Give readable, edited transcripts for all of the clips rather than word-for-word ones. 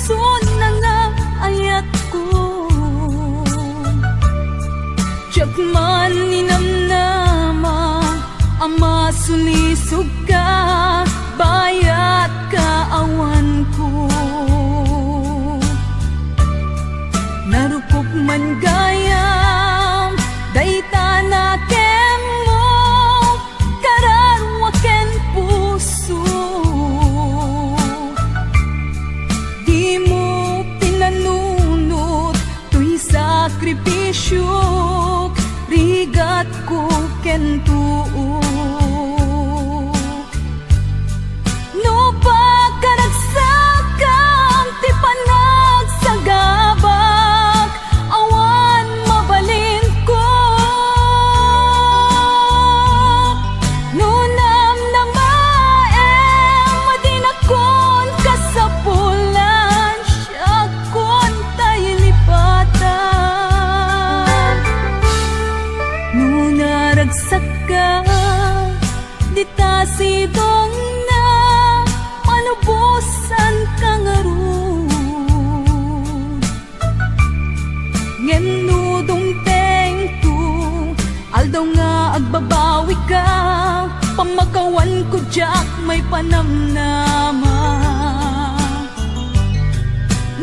puso na nga ayat ko. Jakman ninamnama ama sulisog ka, bayat ka awan ko. Narupok man gayam, dayta na kem mo, kararwaken puso. Di mo pinanunot, tuy sakripisyo, rigat ko ken tuo. No pagkaragsakam, ti panagsagabak, awan mabalin ko. No namnamaem, madinakon kasapulan, siya kon tayo lipatan. No naragsak ka, di ta sidong na malubusan ka nga ron. Ngeno dumteng tu, aldaw nga agbabawi ka, pamagawan ko jak may panamnama.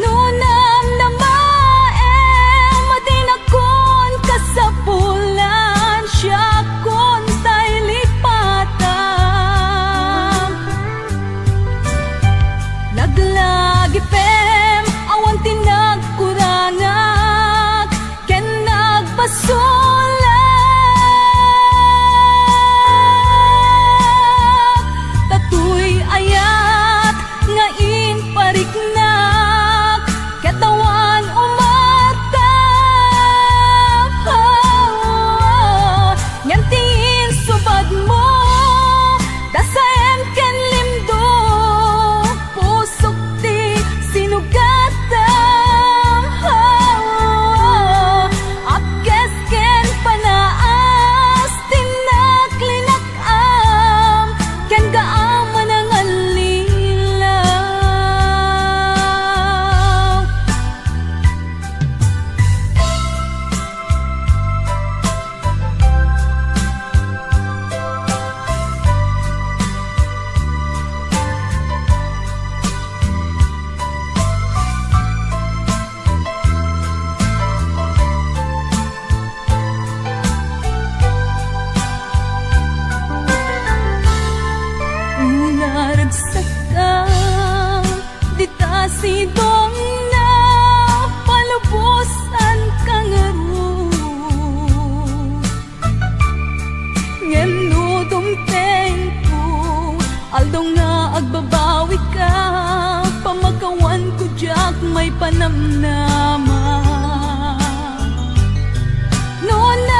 No namnamaem, madinakon kasapulan, siya kon tay lipatan. Laglagi pem, awan tinagkurangak, ken nagbasulak. Tatuy ayat, ngain pariknak, katawan umatap. Ngantiin subad mo, dasaem ken limdo, pusok ti sinugatam. Apkes ken panaas, tinaklinakam, ken gaaman ang alilaw. Naragsak ka, di ta sidong na palubusan ka nga ron. Ngeno dumteng ko, aldaw nga agbabawi ka, pamagawan ko jak may panamnama. No na